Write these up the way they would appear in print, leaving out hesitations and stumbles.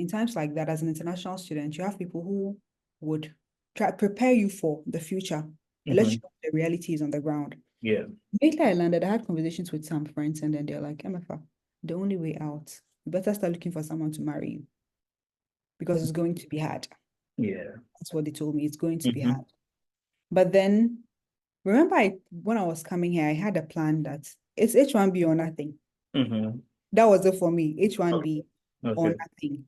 in times like that, as an international student, you have people who would try prepare you for the future and let you know the realities on the ground. Yeah. Later I landed, I had conversations with some friends, and then they're like, MFA, the only way out, you better start looking for someone to marry you because it's going to be hard. Yeah. That's what they told me. It's going to be hard. But then, remember, when I was coming here, I had a plan that it's H1B or nothing. That was it for me, H1B or nothing.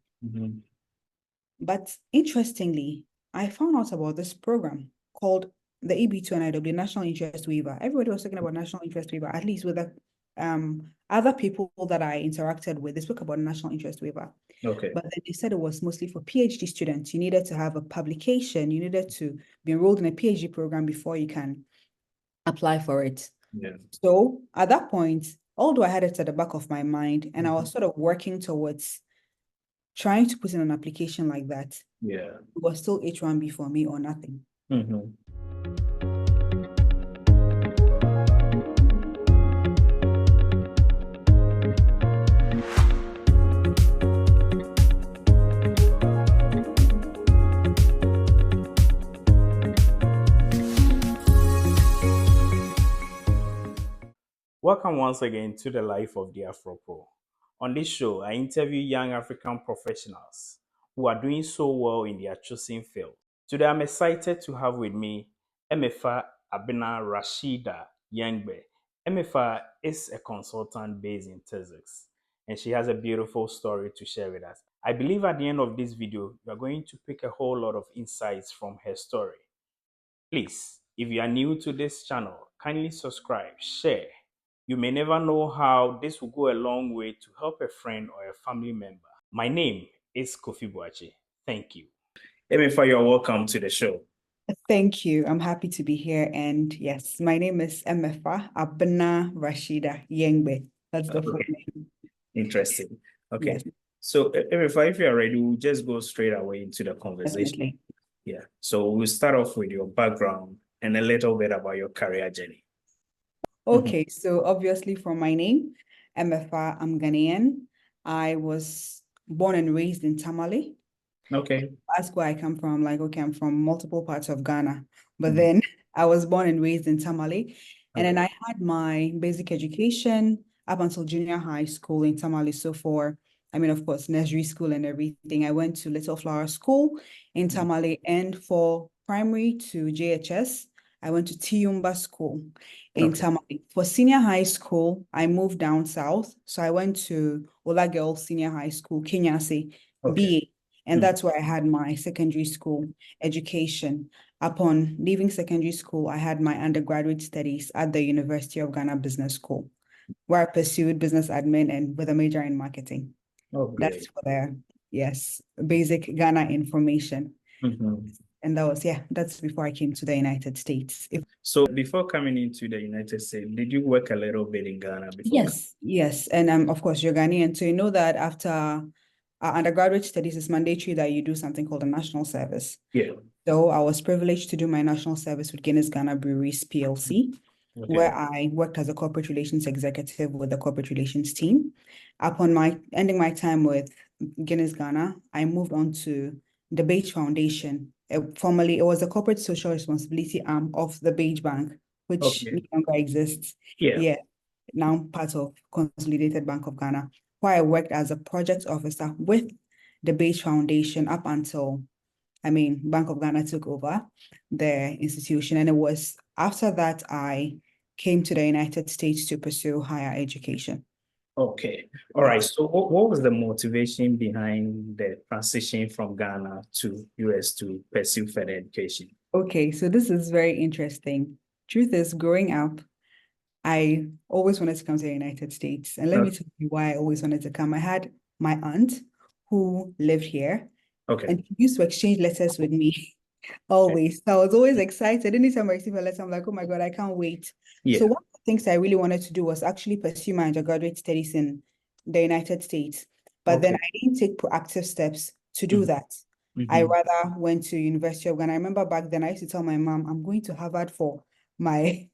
But interestingly, I found out about this program called the EB2 NIW, National Interest Waiver. Everybody was talking about National Interest Waiver, at least with the other people that I interacted with. They spoke about National Interest Waiver. Okay. But then they said it was mostly for PhD students. You needed to have a publication. You needed to be enrolled in a PhD program before you can apply for it. Yeah. So at that point, although I had it at the back of my mind, and I was sort of working towards trying to put in an application like that, yeah, it was still H1B for me or nothing. Welcome once again to the life of the AfroPro. On this show, I interview young African professionals who are doing so well in their chosen field. Today, I'm excited to have with me Emefa Abena Rashida Yengbe. Emefa is a consultant based in Texas, and she has a beautiful story to share with us. I believe at the end of this video, you are going to pick a whole lot of insights from her story. Please, if you are new to this channel, kindly subscribe, share. You may never know how this will go a long way to help a friend or a family member. My name is Kofi Boache. Thank you. Emefa, you're welcome to the show. Thank you. I'm happy to be here. And yes, my name is Emefa Abena Rashida Yengbe. That's the full name. Interesting. Okay. Yes. So, Emefa, if you're ready, we'll just go straight away into the conversation. Definitely. Yeah. So we'll start off with your background and a little bit about your career journey. Okay, so obviously from my name, Emefa, I'm Ghanaian. I was born and raised in Tamale. Okay. Ask where I come from, like, okay, I'm from multiple parts of Ghana, but then I was born and raised in Tamale. And then I had my basic education up until junior high school in Tamale. So of course, nursery school and everything. I went to Little Flower School in Tamale, and for primary to JHS, I went to Tiyumba School in Tamale. For senior high school, I moved down south. So I went to Ola Girls Senior High School, Kenyasi, BA. And that's where I had my secondary school education. Upon leaving secondary school, I had my undergraduate studies at the University of Ghana Business School, where I pursued business admin and with a major in marketing. That's for the, basic Ghana information. And that was, that's before I came to the United States. So before coming into the United States, did you work a little bit in Ghana before? Yes. And of course, you're Ghanaian. So you know that after undergraduate studies, it's mandatory that you do something called a national service. Yeah. So I was privileged to do my national service with Guinness Ghana Breweries PLC, where I worked as a corporate relations executive with the corporate relations team. Upon ending my time with Guinness Ghana, I moved on to the Beige Foundation. Formerly, it was a corporate social responsibility arm of the Beige Bank, which no longer exists. Now part of Consolidated Bank of Ghana, where I worked as a project officer with the Beige Foundation up until, Bank of Ghana took over the institution. And it was after that I came to the United States to pursue higher education. Okay. All right. So what was the motivation behind the transition from Ghana to US to pursue further education? Okay, so this is very interesting. Truth is, growing up, I always wanted to come to the United States. And let me tell you why I always wanted to come. I had my aunt who lived here. And she used to exchange letters with me always. So I was always excited. Anytime I receive a letter, I'm like, oh my God, I can't wait. So one of the things I really wanted to do was actually pursue my undergraduate studies in the United States. But then I didn't take proactive steps to do that. I rather went to University of Ghana. I remember back then I used to tell my mom, I'm going to Harvard for my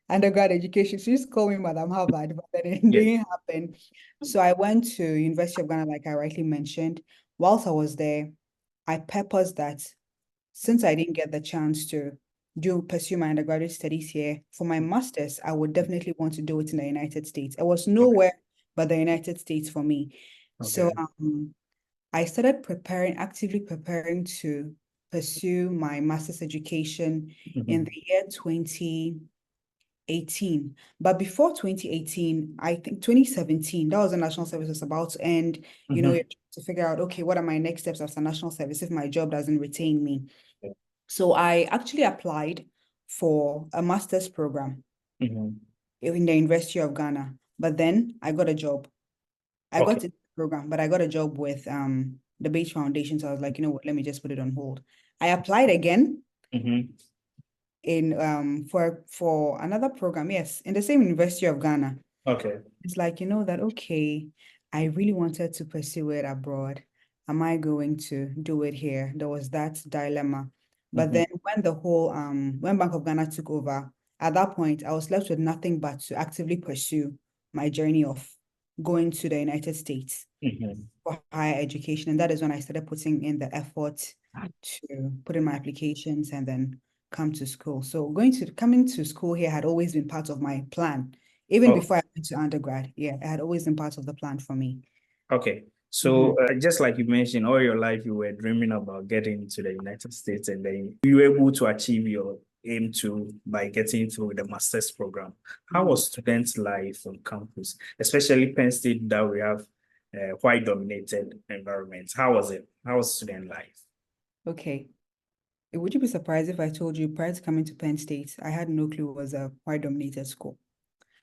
undergrad education. She used to call me Madam Harvard, but then it didn't happen. So I went to University of Ghana, like I rightly mentioned, whilst I was there, I purposed that since I didn't get the chance to pursue my undergraduate studies here, for my master's, I would definitely want to do it in the United States. It was Okay. nowhere but the United States for me. So Okay. I started actively preparing to pursue my master's education in the year 2018. But before 2018, I think 2017, that was the national service was about to end. You know, Mm-hmm. you're trying to figure out, okay, what are my next steps after national service if my job doesn't retain me? So I actually applied for a master's program Mm-hmm. in the University of Ghana, but then I got a job. I got Okay. into the program, but I got a job with the Beach Foundation. So I was like, you know what, let me just put it on hold. I applied again Mm-hmm. in for another program, yes, in the same University of Ghana. Okay. It's like, you know, that, okay, I really wanted to pursue it abroad. Am I going to do it here? There was that dilemma. But Mm-hmm. then when Bank of Ghana took over, at that point, I was left with nothing but to actively pursue my journey of going to the United States Mm-hmm. for higher education. And that is when I started putting in the effort to put in my applications and then come to school. So coming to school here had always been part of my plan. Even Oh, before I went to undergrad, yeah, it had always been part of the plan for me. okay. Mhm. So, just like you mentioned, all your life you were dreaming about getting to the United States, and then you were able to achieve your aim to by getting through the master's program. How Mhm. was student life on campus, especially Penn State, that we have white dominated environment? How was it? How was student life? Okay. Would you be surprised if I told you prior to coming to Penn State, I had no clue it was a white dominated school?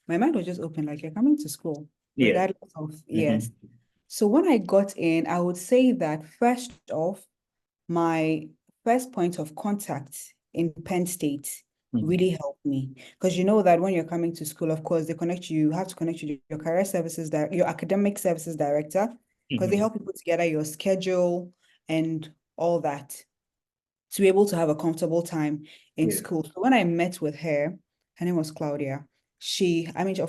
My mind was just open, like you're coming to school, Yeah. regardless of, yes. Mm-hmm. So when I got in, I would say that first off, my first point of contact in Penn State Mm-hmm. really helped me because you know that when you're coming to school, of course, you have to connect with your career services, your academic services director, because they Mm-hmm. help you put together your schedule and all that to be able to have a comfortable time in Yeah. school. So when I met with her name was Claudia. Of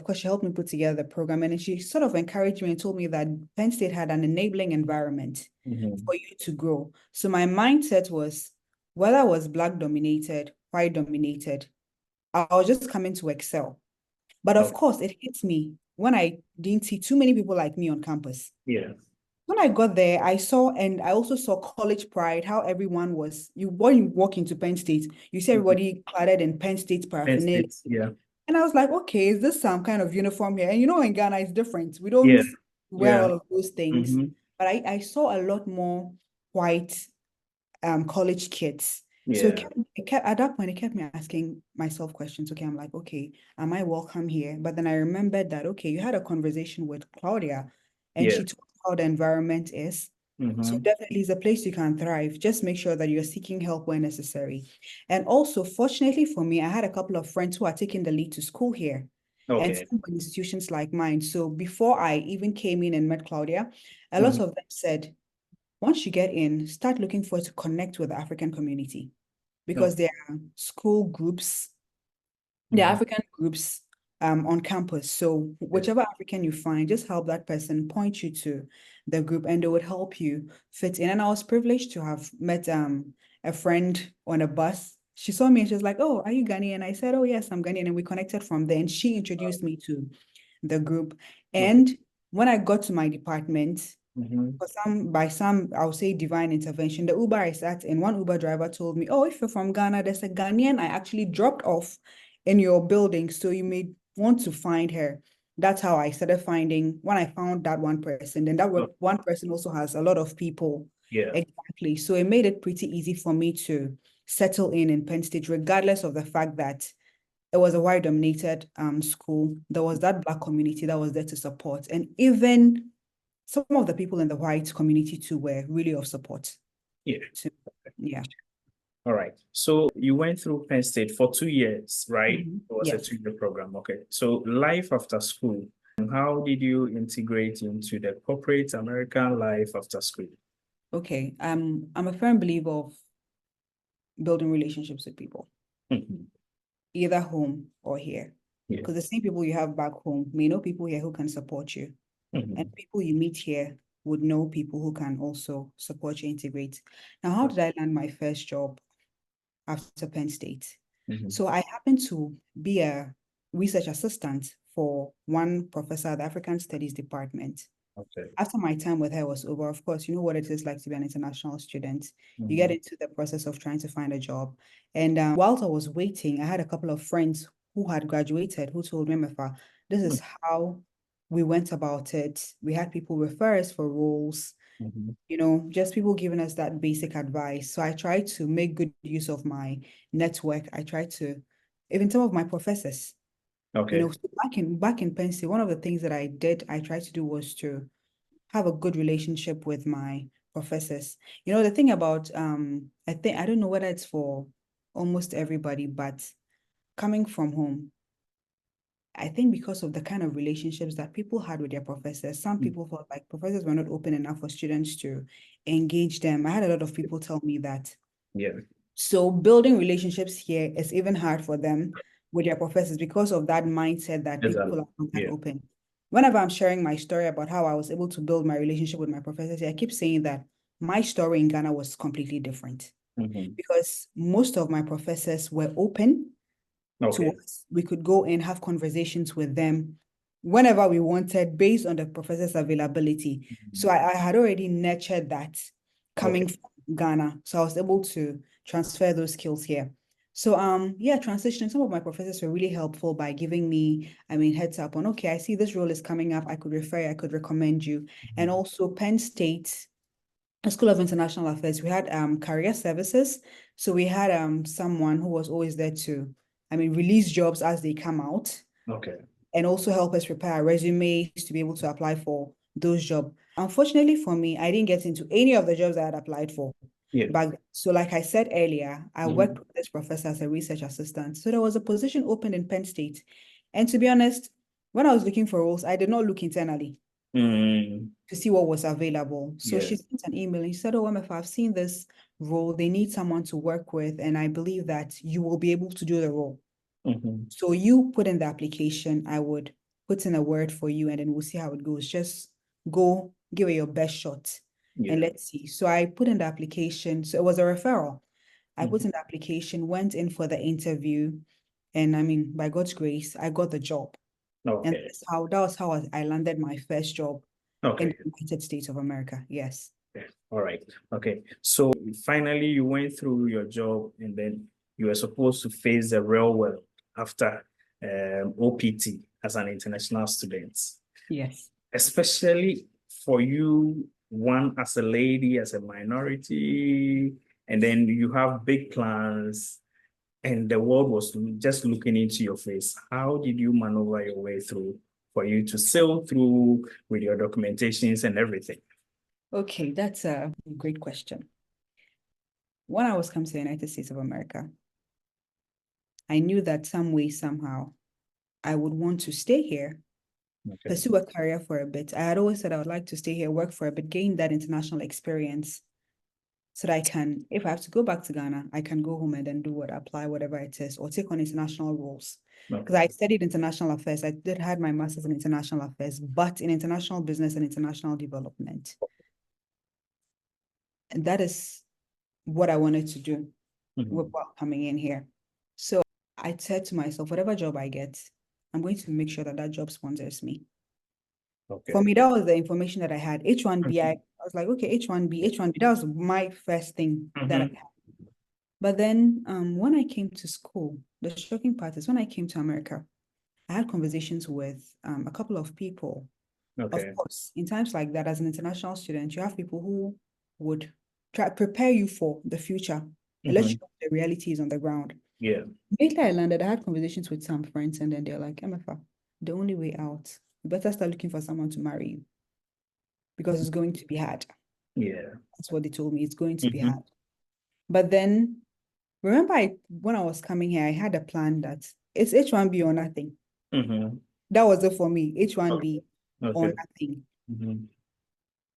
course, she helped me put together the program and then she sort of encouraged me and told me that Penn State had an enabling environment Mm-hmm. for you to grow. So my mindset was, whether I was Black dominated, white dominated, I was just coming to excel. But of Okay. course, it hits me when I didn't see too many people like me on campus. Yeah. When I got there, and I also saw college pride, how everyone was, when you walk into Penn State, you see Mm-hmm. everybody cladded in Penn State Penn paraphernalia. State. Yeah. And I was like, okay, is this some kind of uniform here? And you know, in Ghana, it's different. We don't Yeah. wear Yeah. all of those things. Mm-hmm. But I saw a lot more white college kids. So Yeah. at that point, it kept me asking myself questions. Okay, I'm like, okay, am I welcome here? But then I remembered that, okay, you had a conversation with Claudia and Yeah. she told how the environment is. So Mm-hmm. definitely it's a place you can thrive. Just make sure that you're seeking help where necessary. And also, fortunately for me, I had a couple of friends who are taking the lead to school here and Okay. some institutions like mine. So before I even came in and met Claudia, a lot Mm-hmm. of them said, once you get in, start looking for to connect with the African community No. because there are school groups, there are Mm-hmm. African groups on campus. So Yeah. whichever African you find, just help that person point you to the group and they would help you fit in. And I was privileged to have met a friend on a bus. She saw me and she was like, "Oh, are you Ghanaian?" I said, "Oh, yes, I'm Ghanaian." And we connected from there. And she introduced me to the group. Okay. And when I got to my department, Mm-hmm. by some, I would say divine intervention, the Uber I sat in, one Uber driver told me, "Oh, if you're from Ghana, there's a Ghanaian I actually dropped off in your building, so you may want to find her." That's how I started finding, when I found that one person, then Oh, one person also has a lot of people. yeah. Exactly. So it made it pretty easy for me to settle in Penn State, regardless of the fact that it was a white dominated school. There was that Black community that was there to support. And even some of the people in the white community too were really of support Yeah. too. Yeah. All right. So you went through Penn State for 2 years, right? It was a Yes. 2-year program. Okay. So life after school, how did you integrate into the corporate American life after school? Okay. I'm a firm believer of building relationships with people, Mhm. either home or here. Yeah. Because the same people you have back home may know people here who can support you. And Mhm. people you meet here would know people who can also support you integrate. Now, how did I land my first job after Penn State? So I happened to be a research assistant for one professor at the African Studies Department. Okay. After my time with her was over, of course, you know what it is like to be an international student. You get into the process of trying to find a job. And whilst I was waiting, I had a couple of friends who had graduated who told me, Mefa, this is how we went about it. We had people refer us for roles, you know, just people giving us that basic advice. So I tried to make good use of my network. I tried to, even some of my professors, you know, so back in Penn State, one of the things that I did, I tried to do was to have a good relationship with my professors. You know, the thing about I don't know whether it's for almost everybody, but coming from home, I think because of the kind of relationships that people had with their professors, some people felt like professors were not open enough for students to engage them. I had a lot of people tell me that. Yeah. So building relationships here is even hard for them with their professors because of that mindset that people are not that open. Whenever I'm sharing my story about how I was able to build my relationship with my professors, I keep saying that my story in Ghana was completely different because most of my professors were open to us. We could go and have conversations with them whenever we wanted based on the professor's availability. So I had already nurtured that coming from Ghana. So I was able to transfer those skills here. So yeah, transitioning, some of my professors were really helpful by giving me, heads up on, okay, I see this role is coming up. I could refer you, I could recommend you. And also Penn State, School of International Affairs, we had career services. So we had someone who was always there to, release jobs as they come out. And also help us prepare our resumes to be able to apply for those jobs. Unfortunately for me, I didn't get into any of the jobs I had applied for. But so like I said earlier, I worked with this professor as a research assistant. So there was a position open in Penn State. And to be honest, when I was looking for roles, I did not look internally to see what was available. So she sent an email and she said, oh, if I've seen this role, they need someone to work with. And I believe that you will be able to do the role. So you put in the application, I would put in a word for you and then we'll see how it goes. Just go give it your best shot and let's see. So I put in the application. So it was a referral. I put in the application, went in for the interview, and by God's grace, I got the job. And that was how I landed my first job in the United States of America. Yes. All right. Okay. So finally you went through your job and then you were supposed to face the real world after OPT as an international student. Yes. Especially for you, one as a lady, as a minority, and then you have big plans and the world was just looking into your face. How did you maneuver your way through for you to sail through with your documentations and everything? Okay, that's a great question. When I was coming to the United States of America, I knew that some way, somehow, I would want to stay here, pursue a career for a bit. I had always said I would like to stay here, work for a bit, gain that international experience so that I can, if I have to go back to Ghana, I can go home and then apply whatever it is, or take on international roles. Because I studied international affairs. I had my master's in international affairs, but in international business and international development. And that is what I wanted to do while coming in here. So I said to myself, whatever job I get, I'm going to make sure that that job sponsors me. For me, that was the information that I had. H1B, I was like, okay, H1B, that was my first thing that I had. But then when I came to school, the shocking part is when I came to America, I had conversations with a couple of people. Of course, in times like that, as an international student, you have people who would try prepare you for the future and let you know what the reality is on the ground. Later I landed, I had conversations with some friends, and then they're like, MFA, the only way out, you better start looking for someone to marry you because it's going to be hard. That's what they told me. It's going to be hard. But then, remember, when I was coming here, I had a plan that it's H1B or nothing. That was it for me, H1B or nothing.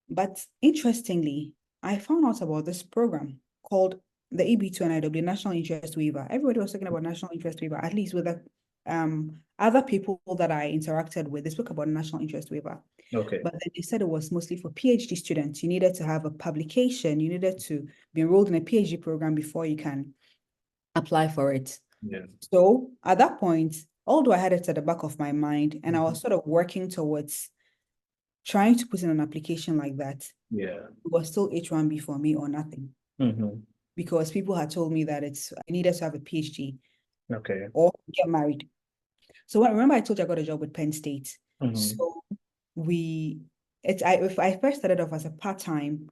But interestingly, I found out about this program called the EB2 NIW, National Interest Waiver. Everybody was talking about National Interest Waiver, at least with a other people that I interacted with, they spoke about national interest waiver. Okay. But then they said it was mostly for PhD students. You needed to have a publication, you needed to be enrolled in a PhD program before you can apply for it. Yeah. So at that point, although I had it at the back of my mind and I was Mhm. sort of working towards trying to put in an application like that, Yeah. it was still H1B for me or nothing. Mm-hmm. Because people had told me that I needed to have a PhD Okay. or get married. So remember I told you I got a job with Penn State. Mm-hmm. So if I first started off as a part-time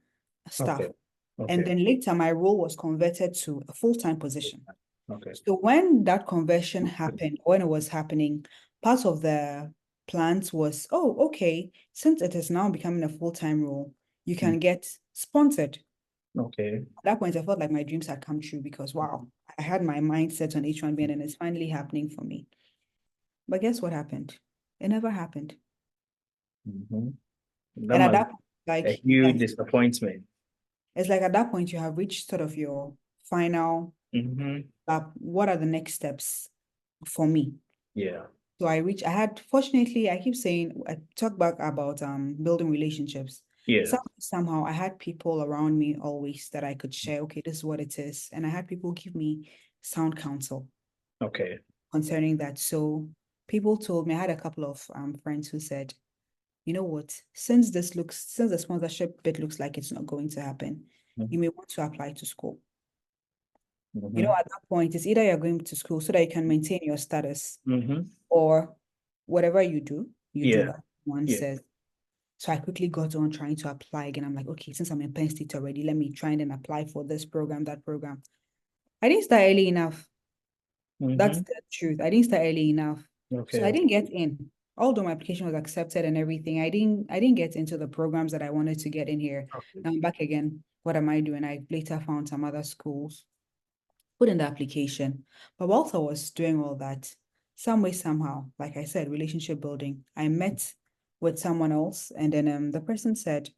staff, Okay. and Okay. then later my role was converted to a full-time position. Okay. So when that conversion happened, when it was happening, part of the plans was, oh, okay, since it is now becoming a full-time role, you can get sponsored. Okay. At that point, I felt like my dreams had come true because, wow, I had my mind set on H1B and it's finally happening for me. But guess what happened? It never happened. Mm-hmm. That And at must that point, be a like, huge yes, disappointment. it's like at that point, you have reached sort of your final, Mm-hmm. what are the next steps for me? Yeah. So fortunately, I keep saying, I talk back about building relationships. Yeah. Somehow I had people around me always that I could share, okay, this is what it is. And I had people give me sound counsel Okay. concerning that. So people told me, I had a couple of friends who said, you know what, since the sponsorship bit looks like it's not going to happen, you may want to apply to school. You know, Mm-hmm. at that point, it's either you're going to school so that you can maintain your status, Mm-hmm. or whatever you do Yeah. as one Yeah. says. So I quickly got on trying to apply again. I'm like, okay, since I'm in Penn State already, let me try and then apply for this program, that program. I didn't start early enough. That's Mm-hmm. the truth. I didn't start early enough. So I Okay. didn't get in. Although my application was accepted and everything, I didn't get into the programs that I wanted to get in here. Okay. Now I'm back again. What am I doing? I later found some other schools, put in the application. But whilst I was doing all that, some way, somehow, like I said, relationship building, I met with someone else, and then the person said,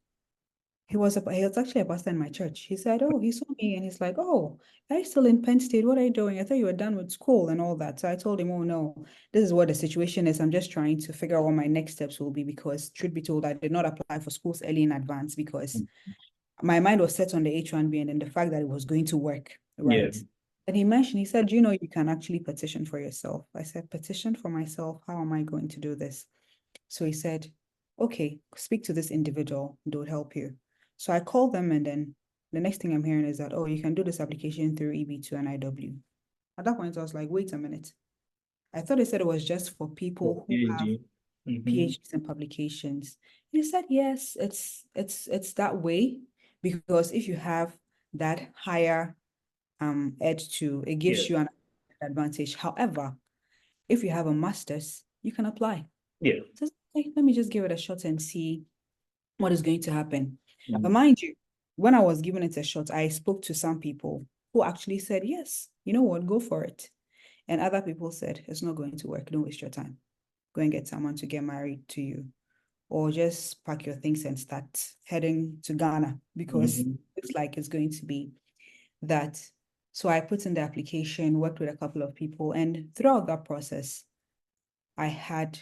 he was actually a pastor in my church. He said, oh, he saw me and he's like, oh, are you still in Penn State? What are you doing? I thought you were done with school and all that. So I told him, oh no, this is what the situation is. I'm just trying to figure out what my next steps will be, because truth be told, I did not apply for schools early in advance because my mind was set on the H1B and then the fact that it was going to work, Yeah. right? And he mentioned, he said, you know, you can actually petition for yourself. I said, petition for myself? How am I going to do this? So he said, okay, speak to this individual, they'll help you. So I called them, and then the next thing I'm hearing is that, oh, you can do this application through EB2 NIW. At that point, I was like, wait a minute. I thought they said it was just for people who have PhD. Mm-hmm. PhDs in publications. And he said, yes, it's that way, because if you have that higher edge to, it Yeah. gives you an advantage. However, if you have a master's, you can apply. Yeah. So okay, let me just give it a shot and see what is going to happen. But Mm-hmm. mind you, when I was giving it a shot, I spoke to some people who actually said, yes, you know what, go for it. And other people said, it's not going to work. Don't waste your time. Go and get someone to get married to you, or just pack your things and start heading to Ghana, because it Mm-hmm. looks like it's going to be that. So I put in the application, worked with a couple of people, and throughout that process, I had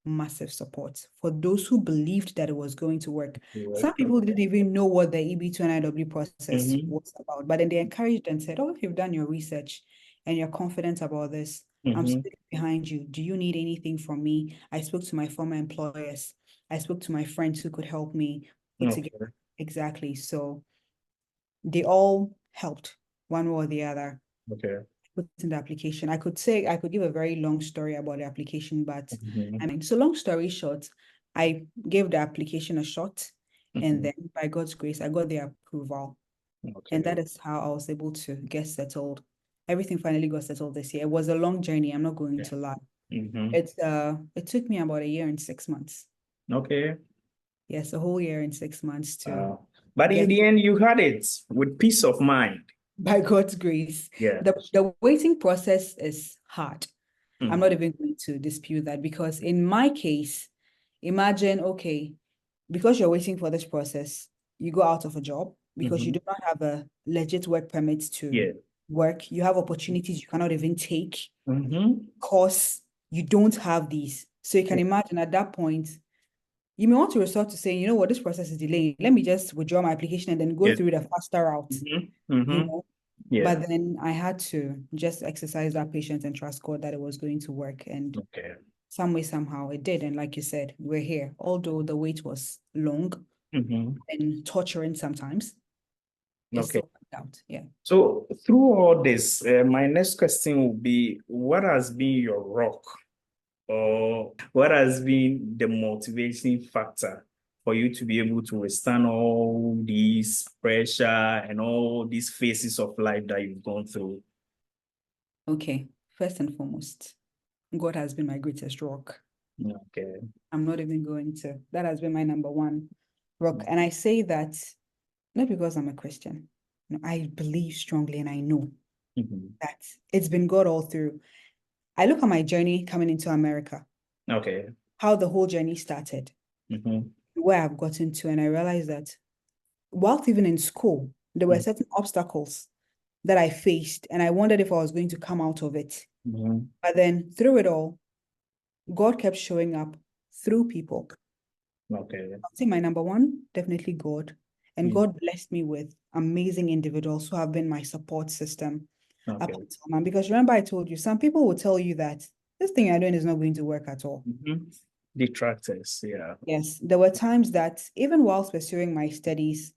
massive support for those who believed that it was going to work. Some people didn't even know what the EB2 NIW process Mm-hmm. was about, but then they encouraged and said, oh, if you've done your research and you're confident about this, I'm Mm-hmm. still behind you. Do you need anything from me? I spoke to my former employers. I spoke to my friends who could help me put together. Okay. Exactly. So they all helped one way or the other. Okay. Put in the application. I could give a very long story about the application, but Mm-hmm. I mean, so long story short, I gave the application a shot, and Mm-hmm. then by God's grace, I got the approval. And Okay. that is how I was able to get settled. Everything finally got settled this year. It was a long journey, I'm not going Yeah. to lie. Mm-hmm. It took me about a year and 6 months. Okay. Yes, a whole year and 6 months to But in get, the end, you had it with peace of mind. by God's grace. Yeah. The waiting process is hard. I'm not Mm-hmm. even going to dispute that, because in my case, imagine, okay, because you're waiting for this process, you go out of a job because you Mm-hmm. do not have a legit work permit to Yeah. work. You have opportunities you cannot even take, Mm-hmm. course you don't have these. So you can imagine at that point, you may want to resort to saying, you know what, this process is delaying. Let me just withdraw my application and then go through the faster route, you know. Yeah. But then I had to just exercise that patience and trust God that it was going to work. And Okay. some way, somehow it did. And like you said, we're here. Although the wait was long and torturing sometimes, it Okay. still worked out. Yeah. So through all this, my next question will be, what has been your rock, or what has been the motivating factor for you to be able to withstand all these pressure and all these phases of life that you've gone through? Okay. First and foremost, God has been my greatest rock. Okay. I'm not even going to. That has been my number one rock. And I say that not because I'm a Christian. No, I believe strongly and I know that it's been God all through. I look at my journey coming into America, Okay. how the whole journey started, where I've gotten to, and I realized that whilst even in school, there were certain obstacles that I faced, and I wondered if I was going to come out of it. But then through it all, God kept showing up through people. Okay. I'll say my number one, definitely God. And Yeah. God blessed me with amazing individuals who have been my support system up Okay. until now. Because remember, I told you, some people will tell you that this thing you're doing is not going to work at all. Detractors, yeah. Yes, there were times that even whilst pursuing my studies,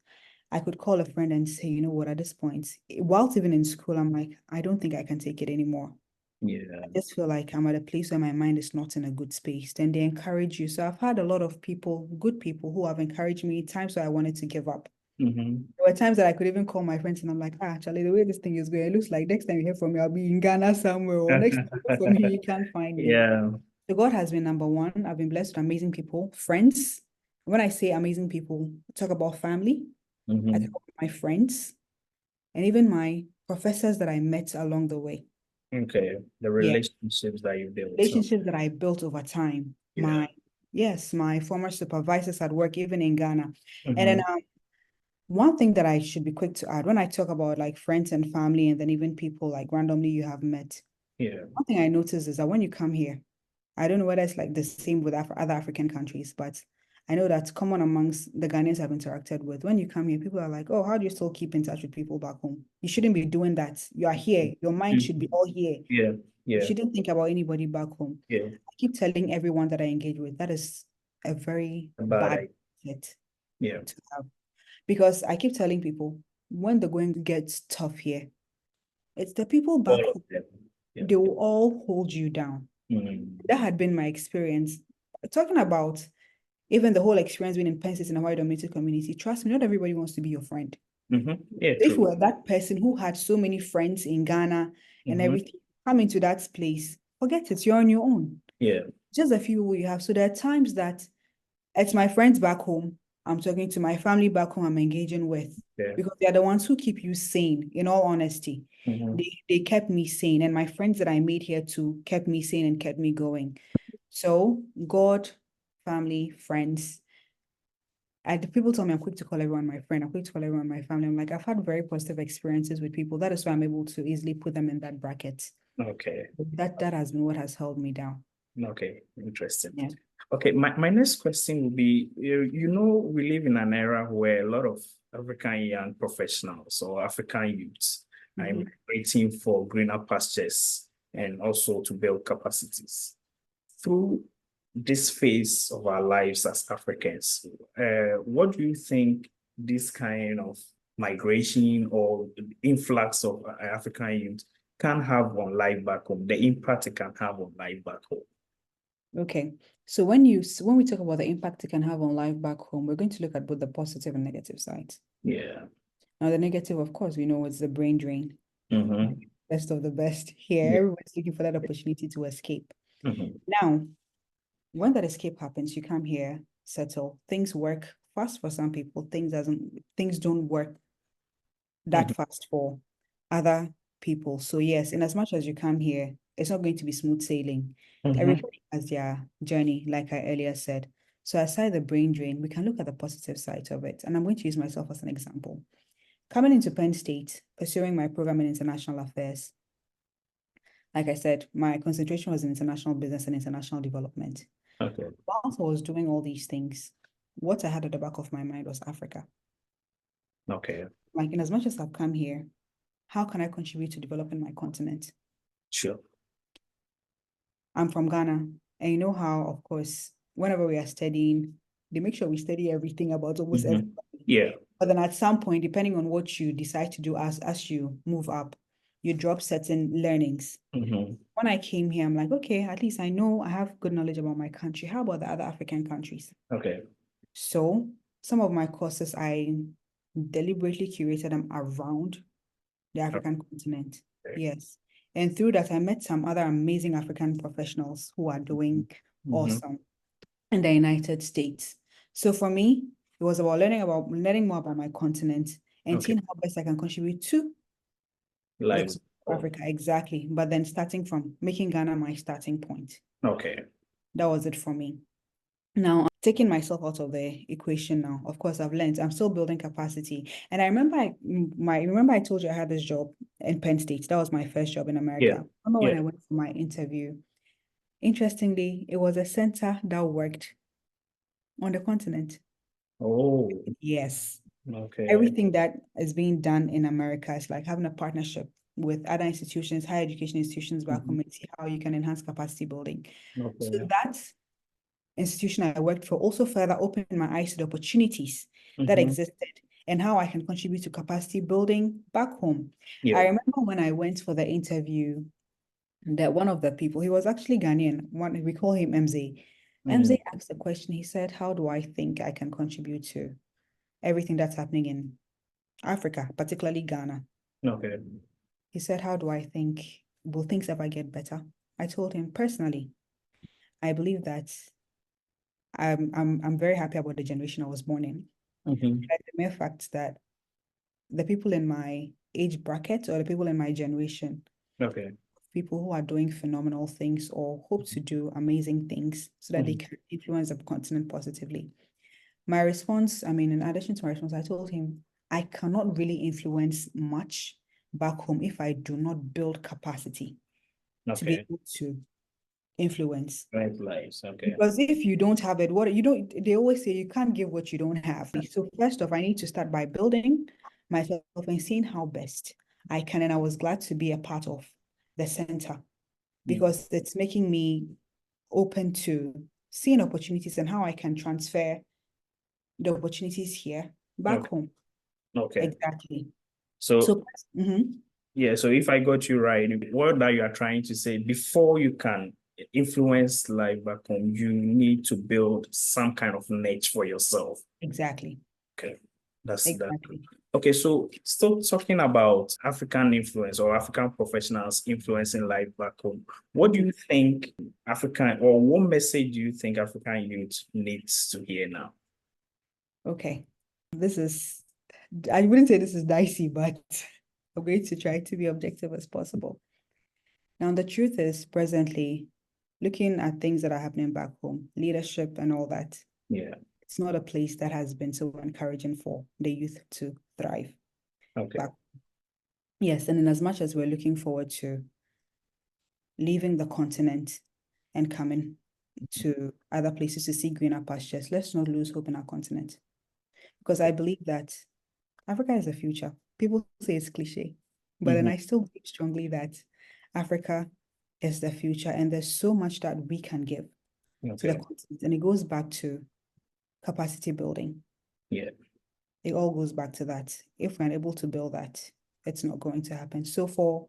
I could call a friend and say, you know what, at this point, whilst even in school, I'm like, I don't think I can take it anymore. Yeah. I just feel like I'm at a place where my mind is not in a good space. Then they encourage you. So I've had a lot of people, good people, who have encouraged me times where I wanted to give up. There were times that I could even call my friends and I'm like, Charlie, the way this thing is going, it looks like next time you hear from me, I'll be in Ghana somewhere, or next time you hear from me, you can't find me. Yeah. So God has been number one. I've been blessed with amazing people, friends. When I say amazing people, I talk about family, I talk about my friends, and even my professors that I met along the way. Okay. The Yeah. relationships that you built. Relationships that I built over time. Yeah. My former supervisors at work, even in Ghana. And then one thing that I should be quick to add when I talk about like friends and family, and then even people like randomly you have met, Yeah. one thing I notice is that when you come here, I don't know whether it's like the same with other African countries, but I know that's common amongst the Ghanaians I've interacted with. When you come here, people are like, oh, how do you still keep in touch with people back home? You shouldn't be doing that. You are here. Your mind should be all here. Yeah. You Yeah. shouldn't think about anybody back home. Yeah. I keep telling everyone that I engage with, that is a very Bad bad idea. fit Yeah. to have. Because I keep telling people, when the going gets tough here, it's the people back All of home, them. Yeah. they will all hold you down. That had been my experience. Talking about even the whole experience being in Penn State in a white dominated community, trust me, not everybody wants to be your friend. Yeah, If you true. were that person who had so many friends in Ghana and everything, come into that place, forget it, you're on your own. Yeah. Just a few you have. So there are times that it's my friends back home, I'm talking to my family back home, I'm engaging with, Yeah. because they're the ones who keep you sane, in all honesty. They kept me sane, and my friends that I made here too kept me sane and kept me going. So God, family, friends. The people tell me I'm quick to call everyone my friend. I'm quick to call everyone my family. I'm like, I've had very positive experiences with people. That is why I'm able to easily put them in that bracket. Okay. That has been what has held me down. Okay. Interesting. Yeah. Okay. My next question will be, we live in an era where a lot of African young professionals or African youths are migrating for greener pastures and also to build capacities. Through this phase of our lives as Africans, what do you think this kind of migration or influx of African youth can have on life back home, the impact it can have on life back home? Okay. So when we talk about the impact it can have on life back home, we're going to look at both the positive and negative sides. Yeah. Now, the negative, of course, we know it's the brain drain. Best of the best here. Yeah. Everybody's looking for that opportunity to escape. Now, when that escape happens, you come here, settle. Things work fast for some people. Things don't work that fast for other people. So yes, in as much as you come here, it's not going to be smooth sailing. Everybody has their journey, like I earlier said. So aside the brain drain, we can look at the positive side of it. And I'm going to use myself as an example. Coming into Penn State, pursuing my program in international affairs, like I said, my concentration was in international business and international development. Okay. Whilst I was doing all these things, what I had at the back of my mind was Africa. Okay. Like, in as much as I've come here, how can I contribute to developing my continent? Sure. I'm from Ghana, and you know how, of course, whenever we are studying, they make sure we study everything about almost everything. Yeah. But then at some point, depending on what you decide to do as you move up, you drop certain learnings. When I came here, I'm like, okay, at least I know I have good knowledge about my country. How about the other African countries? Okay. So some of my courses, I deliberately curated them around the African continent. Okay. Yes. And through that, I met some other amazing African professionals who are doing awesome in the United States. So for me, it was about learning more about my continent and Okay. seeing how best I can contribute to the Live. continent of Africa. Exactly. But then starting from making Ghana my starting point. Okay. That was it for me. Now, taking myself out of the equation now, of course, I've learned, I'm still building capacity. And I remember I told you I had this job in Penn State. That was my first job in America. Yeah. I remember when Yeah. I went for my interview, interestingly, it was a center that worked on the continent. Oh, Yes. okay. Everything that is being done in America is like having a partnership with other institutions, higher education institutions back home, and see how you can enhance capacity building. So Okay. that institution I worked for also further opened my eyes to the opportunities that existed and how I can contribute to capacity building back home. Yeah. I remember when I went for the interview that one of the people, he was actually Ghanaian, we call him MZ. MZ asked a question. He said, how do I think I can contribute to everything that's happening in Africa, particularly Ghana? Okay. He said, how do I think, will things ever get better? I told him personally, I believe that I'm very happy about the generation I was born in. The mere fact that the people in my age bracket or the people in my generation, Okay. people who are doing phenomenal things or hope to do amazing things so that they can influence the continent positively. My response, in addition to my response, I told him, I cannot really influence much back home if I do not build capacity to be Okay. able to influence. Right lives. Okay. Because if you don't have it, what you don't, they always say you can't give what you don't have. So first off, I need to start by building myself and seeing how best I can. And I was glad to be a part of the center because it's making me open to seeing opportunities and how I can transfer the opportunities here back home. Okay. Exactly. So yeah, so if I got you right, what that you are trying to say, before you can influence life back home, you need to build some kind of niche for yourself. Exactly. Okay. That's exactly. Okay, so still talking about African influence or African professionals influencing life back home, what do you think African, or what message do you think African youth needs to hear now? Okay, I wouldn't say this is dicey, but I'm going to try to be objective as possible. Now, the truth is, presently, looking at things that are happening back home, leadership and all that, Yeah. it's not a place that has been so encouraging for the youth to thrive. Okay. Yes, and in as much as we're looking forward to leaving the continent and coming to other places to see greener pastures, let's not lose hope in our continent. Because I believe that Africa is the future. People say it's cliche, but then I still believe strongly that Africa is the future and there's so much that we can give to the continent. And it goes back to capacity building. Yeah. It all goes back to that. If we're unable to build that, it's not going to happen. So for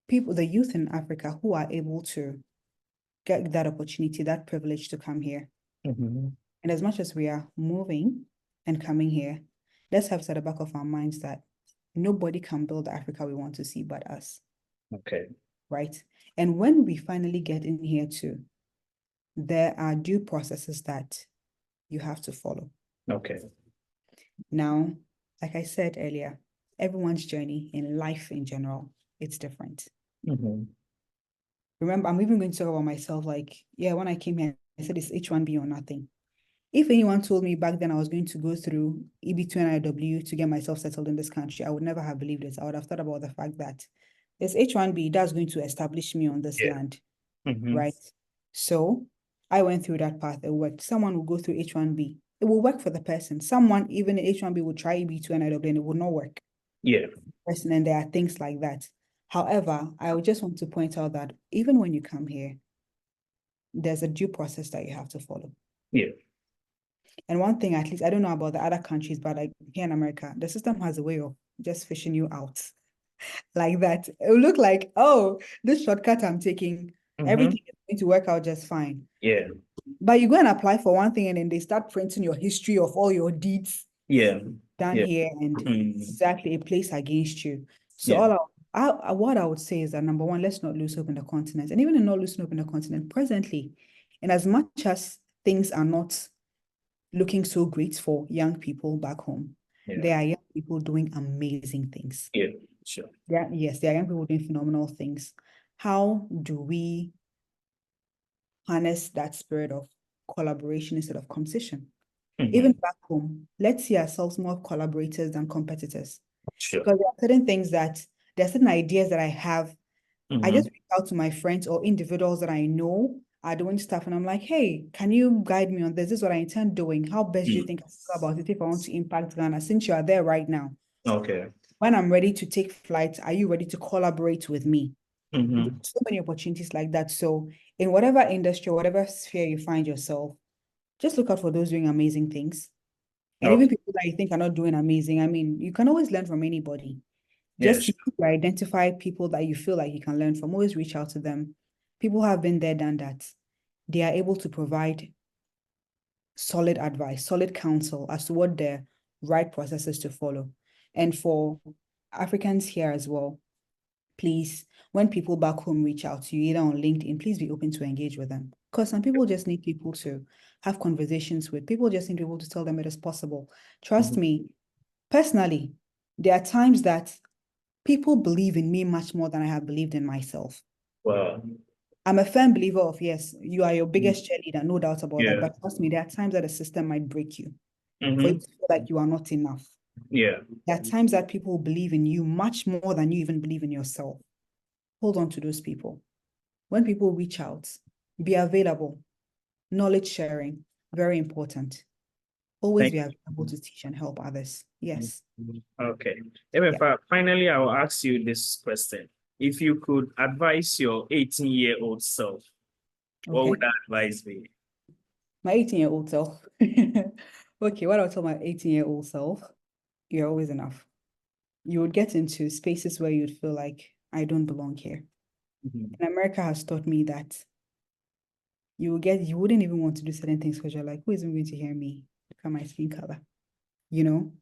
people, the youth in Africa who are able to get that opportunity, that privilege to come here, and as much as we are moving and coming here, let's have at the back of our minds that nobody can build the Africa we want to see but us. Okay. Right? And when we finally get in here too, there are due processes that you have to follow. Okay. Now, like I said earlier, everyone's journey in life in general, it's different. Remember, I'm even going to talk about myself, like, yeah, when I came here, I said it's H1B or nothing. If anyone told me back then I was going to go through EB2 NIW to get myself settled in this country, I would never have believed it. I would have thought about the fact that It's H1B that's going to establish me on this land, right? So I went through that path. It worked. Someone will go through H1B. It will work for the person. Someone, even in H1B, will try EB2 NIW and it will not work. Yeah. Person, and there are things like that. However, I would just want to point out that even when you come here, there's a due process that you have to follow. Yeah. And one thing, at least, I don't know about the other countries, but like here in America, the system has a way of just fishing you out like that. It will look like, oh, this shortcut I'm taking, everything is going to work out just fine. Yeah. But you go and apply for one thing and then they start printing your history of all your deeds done here and exactly a place against you. So what I would say is that number one, let's not lose hope in the continent. And even in not losing hope in the continent presently, and as much as things are not looking so great for young people back home, there are young people doing amazing things. Yeah, sure. Yes, there are young people doing phenomenal things. How do we harness that spirit of collaboration instead of competition? Even back home, let's see ourselves more collaborators than competitors. Sure. Because there are certain things there are certain ideas that I have. I just reach out to my friends or individuals that I know are doing stuff, and I'm like, hey, can you guide me on this? This is what I intend doing. How best do you think I feel about it if I want to impact Ghana, since you are there right now? Okay. When I'm ready to take flight, are you ready to collaborate with me? So many opportunities like that. So in whatever industry, whatever sphere you find yourself, just look out for those doing amazing things. And even people that you think are not doing amazing, I mean, you can always learn from anybody. Just identify people that you feel like you can learn from. Always reach out to them. People have been there, done that. They are able to provide solid advice, solid counsel as to what the right processes to follow. And for Africans here as well, please, when people back home reach out to you, either on LinkedIn, please be open to engage with them. Because some people just need people to have conversations with. People just need people to tell them it is possible. Trust me, personally, there are times that people believe in me much more than I have believed in myself. Wow. I'm a firm believer of, yes, you are your biggest cheerleader, no doubt about that. But trust me, there are times that the system might break you for you to feel like you are not enough. Yeah. There are times that people believe in you much more than you even believe in yourself. Hold on to those people. When people reach out, be available. Knowledge sharing, very important. Always be available to teach and help others. Yes. Okay. Finally, I will ask you this question. If you could advise your 18-year-old self, what would that advice be? My 18-year-old self. Okay, what I'll tell my 18-year-old self, you're always enough. You would get into spaces where you'd feel like, I don't belong here. And America has taught me that you wouldn't even want to do certain things because you're like, who is even going to hear me? Look at my skin color, you know?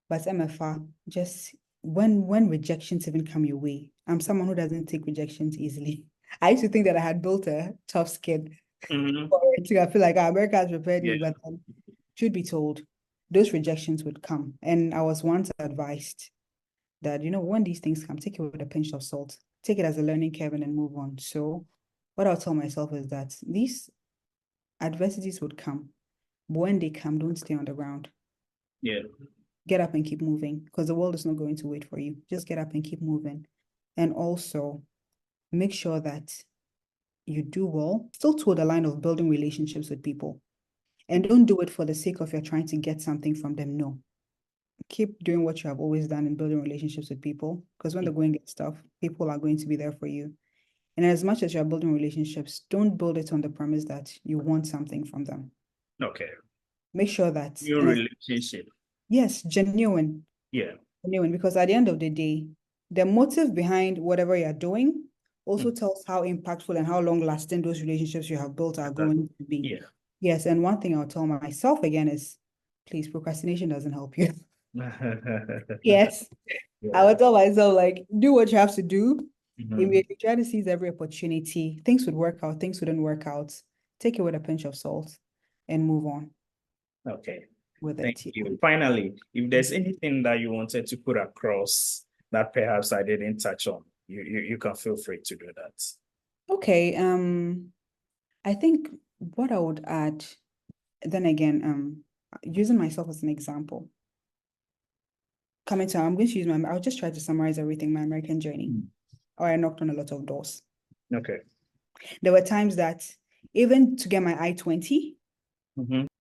But MFR, just when rejections even come your way, I'm someone who doesn't take rejections easily. I used to think that I had built a tough skin for it. I feel like America has prepared me, but truth be told, those rejections would come. And I was once advised that, when these things come, take it with a pinch of salt. Take it as a learning curve and then move on. So what I'll tell myself is that these adversities would come, but when they come, don't stay on the ground. Yeah. Get up and keep moving, because the world is not going to wait for you. Just get up and keep moving. And also make sure that you do well, still toward the line of building relationships with people. And don't do it for the sake of you're trying to get something from them. No. Keep doing what you have always done in building relationships with people, because when the going gets tough, people are going to be there for you. And as much as you're building relationships, don't build it on the premise that you want something from them. Okay. Make sure that Your relationship. Yes, genuine. Yeah. Genuine, because at the end of the day, the motive behind whatever you're doing also tells how impactful and how long-lasting those relationships you have built are going to be. Yeah. Yes, and one thing I'll tell myself again is, please, procrastination doesn't help you. Yes. I would tell myself, like, do what you have to do. If you try to seize every opportunity, things would work out, things wouldn't work out. Take it with a pinch of salt and move on. Okay. With Thank it. you. Finally, if there's anything that you wanted to put across that perhaps I didn't touch on, you can feel free to do that. Okay. I think what I would add, then again, using myself as an example, coming to, I'm going to use I'll just try to summarize everything, my American journey. Or I knocked on a lot of doors. Okay. There were times that even to get my I-20,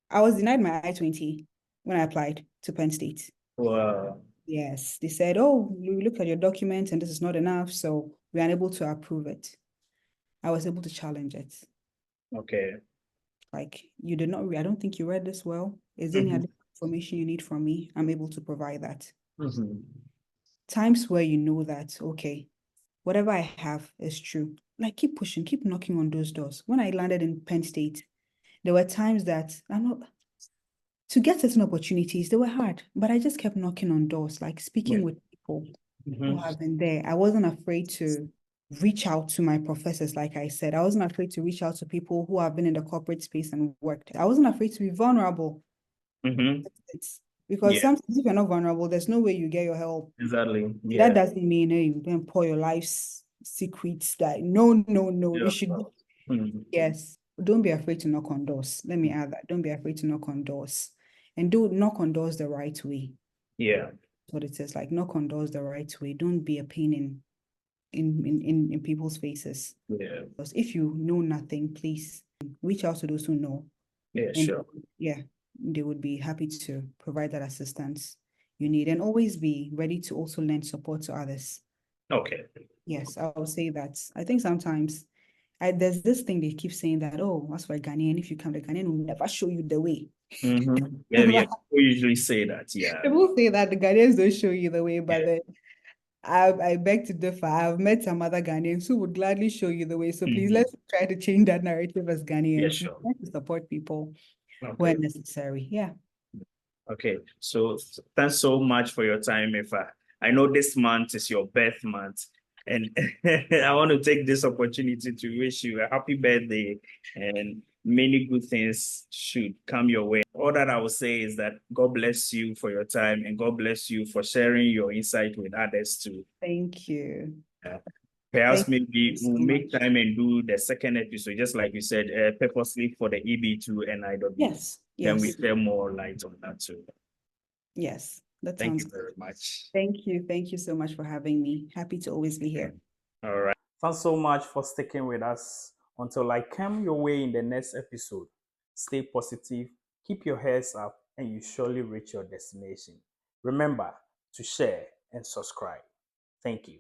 I was denied my I-20 when I applied to Penn State. Wow. Yes, they said, oh, we look at your documents and this is not enough, so we're unable to approve it. I was able to challenge it. Okay. Like, you did not, I don't think you read this well. Is there any other information you need from me? I'm able to provide that. Times where you know that, okay, whatever I have is true. Like, keep pushing, keep knocking on those doors. When I landed in Penn State, there were times that to get certain opportunities, they were hard, but I just kept knocking on doors, like speaking with people who have been there. I wasn't afraid to reach out to my professors, like I said. I wasn't afraid to reach out to people who have been in the corporate space and worked. I wasn't afraid to be vulnerable. Because sometimes if you're not vulnerable, there's no way you get your help. Exactly. Yeah. That doesn't mean you then pour your life's secrets. That no. Yeah. You should. Yes. Don't be afraid to knock on doors. Let me add that. Don't be afraid to knock on doors. And do knock on doors the right way. Yeah. That's what it says. Like, knock on doors the right way. Don't be a pain in people's faces. Yeah. Because if you know nothing, please reach out to those who know. Yeah, and sure. Yeah, they would be happy to provide that assistance you need, and always be ready to also lend support to others. Okay. Yes, I would say that. I think sometimes there's this thing they keep saying that, oh, as for a Ghanaian, if you come, the Ghanaian will never show you the way. Yeah. We usually say that. Yeah. People say that the Ghanaians don't show you the way, but then I beg to differ. I've met some other Ghanaians who would gladly show you the way. So please let's try to change that narrative as Ghanaians. Yeah, sure. We try to support people Okay. when necessary. Yeah. Okay. So thanks so much for your time, Ifa. I know this month is your birth month, and I want to take this opportunity to wish you a happy birthday, and many good things should come your way. All that I will say is that God bless you for your time, and God bless you for sharing your insight with others too. Thank you. Perhaps Thank maybe you we'll so make much. time and do the second episode, just like you said, purposely for the EB2 NIW. Yes. Then we Yes. share more light on that too. Yes. That Thank sounds you very much. Thank you. Thank you so much for having me. Happy to always be here. All right. Thanks so much for sticking with us until I come your way in the next episode. Stay positive, keep your heads up, and you surely reach your destination. Remember to share and subscribe. Thank you.